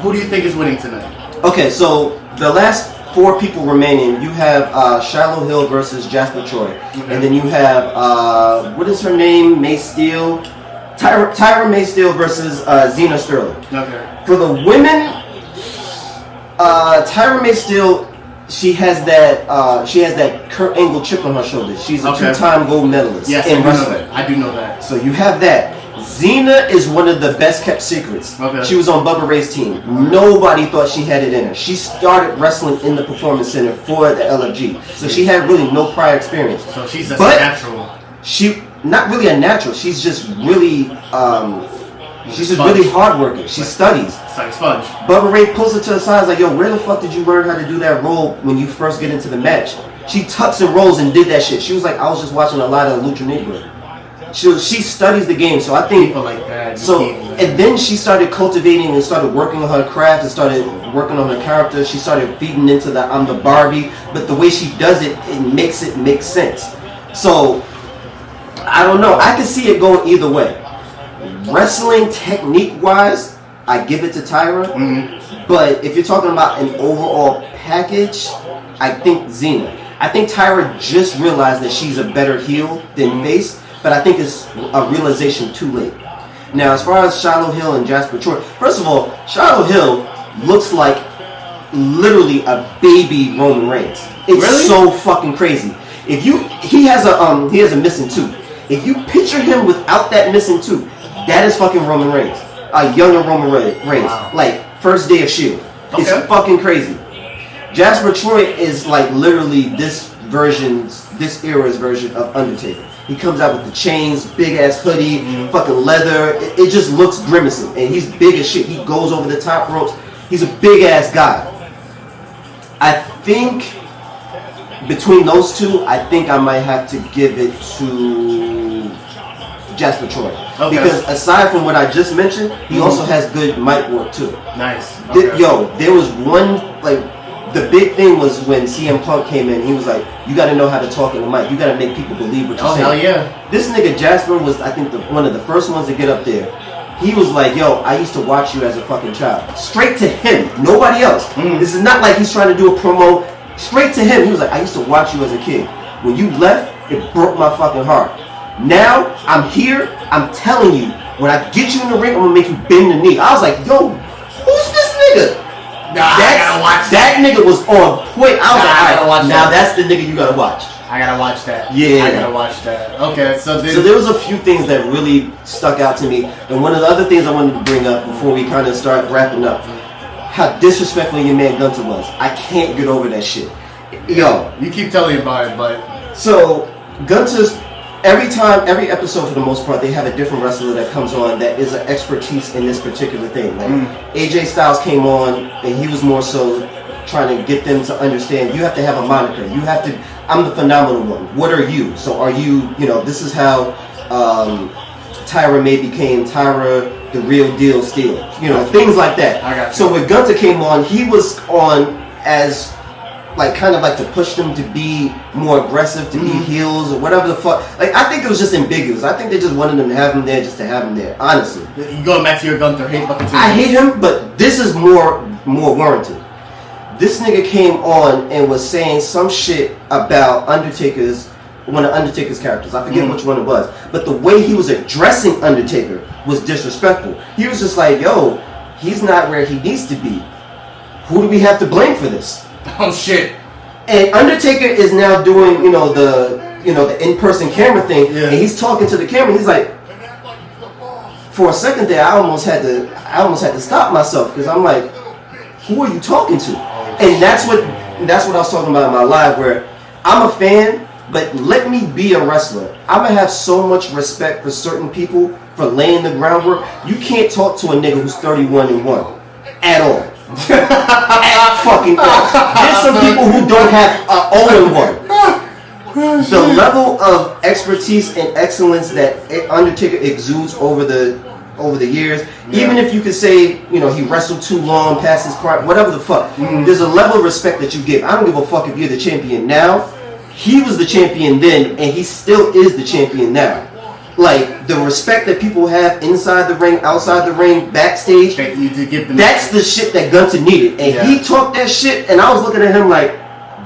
Who do you think is winning tonight? Okay, so the last 4 people remaining, you have Shiloh Hill versus Jasper Troy. And then you have, what is her name? May Steele. Tyra May Steele versus Xena Sterling. Okay. For the women, Tyra May Steele, she has that Kurt Angle chip on her shoulder. She's a 2-time gold medalist in wrestling. I do know that. So you have that. Xena is one of the best kept secrets. Okay. She was on Bubba Ray's team. Nobody thought she had it in her. She started wrestling in the Performance Center for the LFG. So she had really no prior experience. So she's just a natural. She not really a natural. She's just really really hardworking. She studies. It's like a sponge. Bubba Ray pulls her to the side. Is like, yo, where the fuck did you learn how to do that roll when you first get into the match? She tucks and rolls and did that shit. She was like, I was just watching a lot of Lucha Libre. She studies the game, so I think people like that. And then she started cultivating and started working on her craft and started working on her character. She started feeding into the I'm the Barbie, but the way she does it, it makes sense. So I don't know. I can see it going either way. Wrestling technique wise, I give it to Tyra. But if you're talking about an overall package, I think Xena. I think Tyra just realized that she's a better heel than face. But I think it's a realization too late. Now, as far as Shiloh Hill and Jasper Troy, first of all, Shiloh Hill looks like literally a baby Roman Reigns. It's so fucking crazy. He has a missing tooth. If you picture him without that missing tooth, that is fucking Roman Reigns, a younger Roman Reigns, like first day of Shield. It's fucking crazy. Jasper Troy is like literally this era's version of Undertaker. He comes out with the chains, big ass hoodie, fucking leather. It just looks grimacing. And he's big as shit. He goes over the top ropes. He's a big ass guy. I think between those two, I think I might have to give it to Jasper Troy. Because aside from what I just mentioned, he also has good mic work too. Nice. There was one, like, the big thing was when CM Punk came in, he was like, you got to know how to talk in the mic. You got to make people believe what you're saying. Hell yeah. This nigga Jasper was, I think, one of the first ones to get up there. He was like, yo, I used to watch you as a fucking child. Straight to him. Nobody else. This is not like he's trying to do a promo. Straight to him. He was like, I used to watch you as a kid. When you left, it broke my fucking heart. Now, I'm here. I'm telling you, when I get you in the ring, I'm going to make you bend the knee. I was like, yo, who's this nigga? I gotta watch that nigga was on point. I was like, alright, now that's the nigga you gotta watch. I gotta watch that. Yeah. I gotta watch that. Okay, so there was a few things that really stuck out to me. And one of the other things I wanted to bring up before we kind of start wrapping up, how disrespectful your man Gunter was. I can't get over that shit. Yo. You keep telling me about it, but... So, Gunter's... Every episode for the most part, they have a different wrestler that comes on that is an expertise in this particular thing. Like AJ Styles came on, and he was more so trying to get them to understand. You have to have a moniker. You have to. I'm the phenomenal one. What are you? So are you? This is how Tyra May became Tyra the Real Deal Steel. Things like that. I got you. So when Gunter came on, he was on as like kind of like to push them to be more aggressive, to be heels or whatever the fuck. Like I think it was just ambiguous. I think they just wanted them to have him there just to have him there. Honestly, You going back to your Gunther hate bucket too? I hate him, but this is more warranted. This nigga came on and was saying some shit about one of Undertaker's characters. I forget which one it was, but the way he was addressing Undertaker was disrespectful. He was just like, "Yo, he's not where he needs to be. Who do we have to blame for this?" Oh shit! And Undertaker is now doing, the in-person camera thing, and he's talking to the camera. He's like, for a second there, I almost had to stop myself because I'm like, who are you talking to? And that's what I was talking about in my live, where I'm a fan, but let me be a wrestler. I'm gonna have so much respect for certain people for laying the groundwork. You can't talk to a nigga who's 31-1 at all. At fucking all. There's some people who don't have 0-1. The level of expertise and excellence that Undertaker exudes over the years, even if you could say, he wrestled too long past his prime, whatever the fuck, there's a level of respect that you give. I don't give a fuck if you're the champion now. He was the champion then, and he still is the champion now. Like, the respect that people have inside the ring, outside the ring, backstage, that's the shit that Gunther needed. And he talked that shit, and I was looking at him like,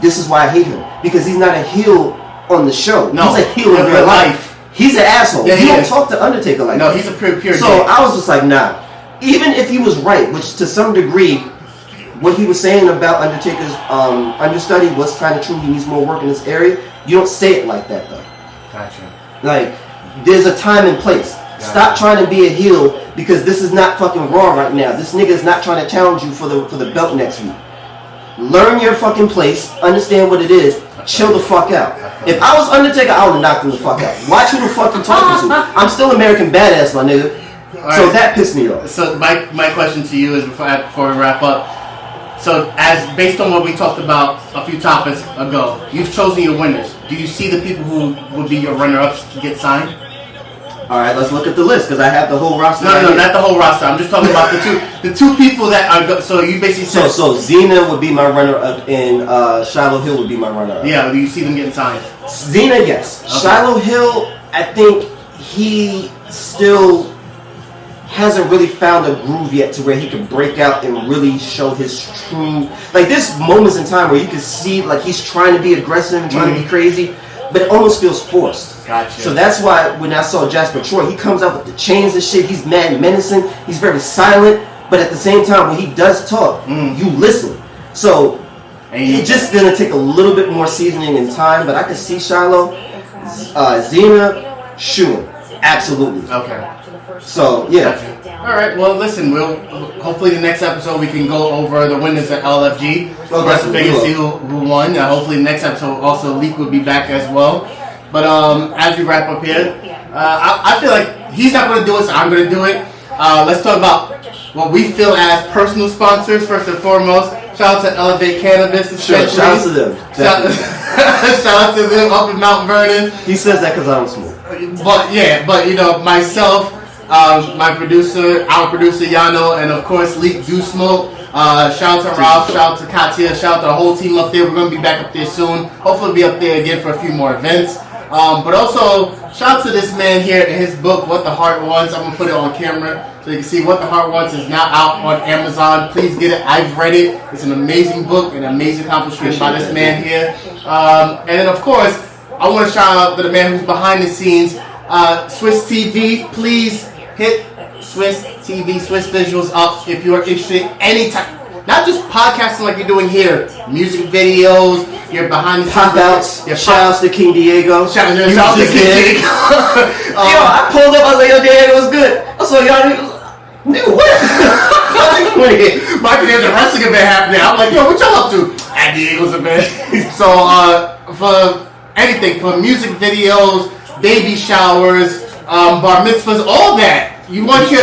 this is why I hate him. Because he's not a heel on the show. No, he's a heel in real life. He's an asshole. Yeah, he don't talk to Undertaker like that. No, he's a pure So I was just like, nah. Even if he was right, which to some degree, what he was saying about Undertaker's understudy was kind of true. He needs more work in this area. You don't say it like that, though. Gotcha. Like, there's a time and place. Stop trying to be a heel because this is not fucking Raw right now. This nigga is not trying to challenge you for the belt next week. Learn your fucking place. Understand what it is. Chill the fuck out. If I was Undertaker, I would have knocked him the fuck out. Watch who the fuck you talking to. I'm still American Badass, my nigga. So that pissed me off. So my question to you is before we wrap up. So as based on what we talked about a few topics ago, you've chosen your winners. Do you see the people who would be your runner-ups get signed? All right, let's look at the list because I have the whole roster. No, not the whole roster. I'm just talking about the two people that are. So you basically said. So Xena would be my runner-up, and Shiloh Hill would be my runner-up. Yeah, do you see them getting signed? Xena, yes. Okay. Shiloh Hill, I think he still hasn't really found a groove yet to where he can break out and really show his true. Like there's moments in time where you can see like he's trying to be aggressive and trying to be crazy, but it almost feels forced. Gotcha. So that's why when I saw Jasper Troy, he comes out with the chains and shit. He's mad and menacing. He's very silent, but at the same time, when he does talk, you listen. So it's just gonna take a little bit more seasoning and time. But I can see Shiloh, Xena, Shun, absolutely. Okay. So yeah. Gotcha. All right. Well, listen. We'll hopefully the next episode we can go over the winners at LFG. Cross the fingers, see who won. Hopefully the next episode also Leak will be back as well. But as we wrap up here, I feel like he's not going to do it, so I'm going to do it. Let's talk about what we feel as personal sponsors first and foremost. Shout out to Elevate Cannabis. Sure, shout out to them. Shout out to them up in Mount Vernon. He says that because I don't smoke. But myself, my producer, our producer Yano, and of course Leak do smoke. Shout out to Ralph, shout out to Katya, shout out to the whole team up there. We're going to be back up there soon. Hopefully we'll be up there again for a few more events. But also, shout out to this man here in his book, What the Heart Wants. I'm going to put it on camera so you can see What the Heart Wants is now out on Amazon. Please get it. I've read it. It's an amazing book, an amazing accomplishment by this man here. And then, of course, I want to shout out to the man who's behind the scenes, Swiss TV. Please hit Swiss TV, Swiss Visuals up if you are interested in any type. Not just podcasting like you're doing here. Music videos, you're behind the scenes. Pop-outs. Shout-outs to King Diego. Shout out to King Diego. Yo, I pulled up, I was like, yo, Diego was good. I saw y'all nigga, what? Mike, there's a wrestling event happening. I'm like, yo, what y'all up to? At Diego's event. So, for anything, for music videos, baby showers, bar mitzvahs, all that. You want your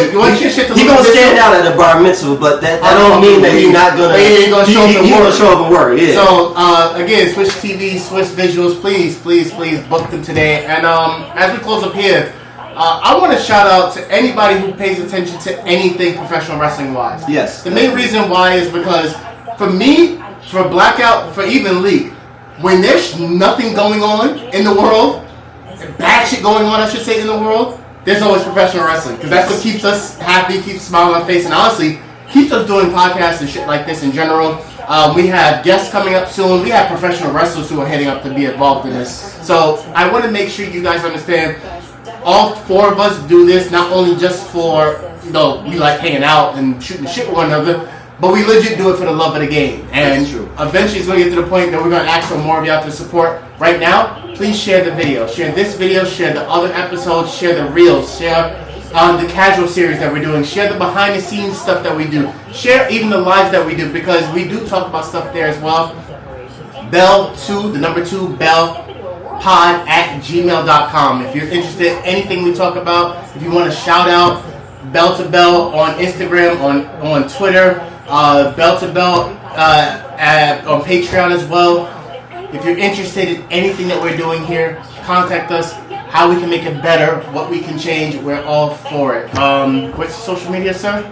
shit to look. He gonna stand out at a bar mitzvah, but that don't mean that he's not gonna. He ain't gonna show up and work. Gonna show up and work. Yeah. So again, Swiss TV, Swiss Visuals, please book them today. And as we close up here, I want to shout out to anybody who pays attention to anything professional wrestling wise. Yes. The main reason why is because for me, for Blackout, for even League, when there's nothing going on in the world, bad shit going on, I should say, in the world, there's always professional wrestling. Because that's what keeps us happy, keeps a smile on our face, and honestly, keeps us doing podcasts and shit like this in general. We have guests coming up soon. We have professional wrestlers who are heading up to be involved in this. So I want to make sure you guys understand, all four of us do this not only just for, we like hanging out and shooting shit with one another, but we legit do it for the love of the game. And eventually it's going to get to the point that we're going to ask for more of y'all to support. Right now, please share the video. Share this video, share the other episodes, share the reels, share the casual series that we're doing, share the behind the scenes stuff that we do, share even the lives that we do, because we do talk about stuff there as well. Bell2, the number 2, bellpod@gmail.com. If you're interested in anything we talk about, if you want to shout out Bell to Bell on Instagram, on Twitter, Bell to Bell on Patreon as well. If you're interested in anything that we're doing here, contact us. How we can make it better, what we can change, we're all for it. What's social media, sir?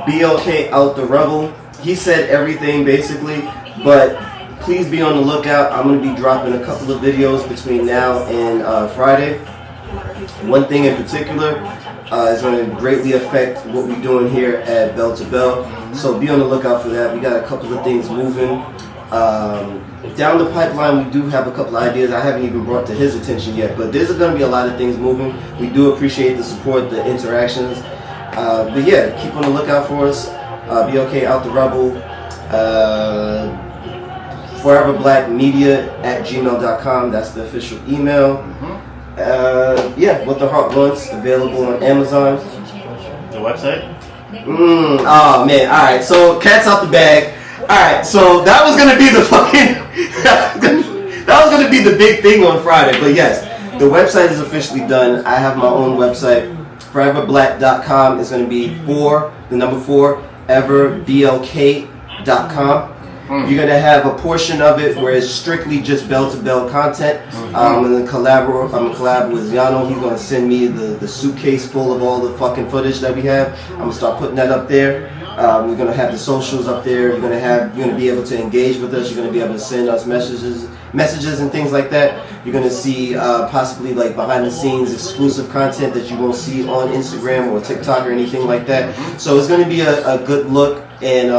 BLK out the Rebel. He said everything basically, but please be on the lookout. I'm going to be dropping a couple of videos between now and Friday. One thing in particular is going to greatly affect what we're doing here at Bell to Bell. So be on the lookout for that. We got a couple of things moving. Down the pipeline, we do have a couple of ideas I haven't even brought to his attention yet, but there's going to be a lot of things moving. We do appreciate the support, the interactions. But yeah, keep on the lookout for us. BLK out the Rebel. foreverblackmedia@gmail.com. That's the official email. What the Heart Wants, available on Amazon. The website? Oh man, alright, so cat's out the bag. Alright, so that was gonna be the fucking that was gonna be the big thing on Friday. But yes, the website is officially done. I have my own website. foreverblack.com is gonna be 4 everblk.com. You're gonna have a portion of it where it's strictly just bell to bell content. I'm gonna collab with Yano. He's gonna send me the suitcase full of all the fucking footage that we have. I'm gonna start putting that up there. We're gonna have the socials up there. You're gonna be able to engage with us. You're gonna be able to send us messages and things like that. You're gonna see possibly like behind the scenes exclusive content that you won't see on Instagram or TikTok or anything like that. So it's gonna be a good look, and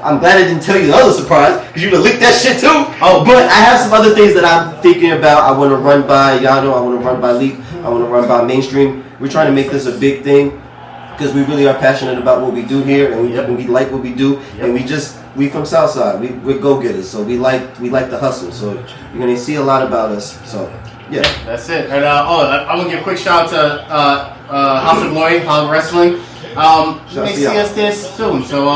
I'm glad I didn't tell you the other surprise, because you would have leaked that shit too. Oh, but I have some other things that I'm thinking about. I want to run by Yano. I want to run by Leak. I want to run by Mainstream. We're trying to make this a big thing, because we really are passionate about what we do here, and we like what we do, and we from Southside. We're go-getters, so we like the hustle. So you're gonna see a lot about us. So yeah, that's it. And I'm gonna give a quick shout out to House of Glory, Hog Wrestling. You may see us there soon. So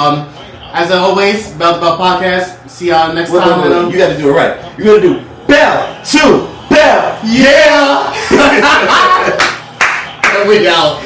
as always, Bell to Bell Podcast. See y'all next time. You got to do it right. You got to do Bell to Bell. Yeah. And we out.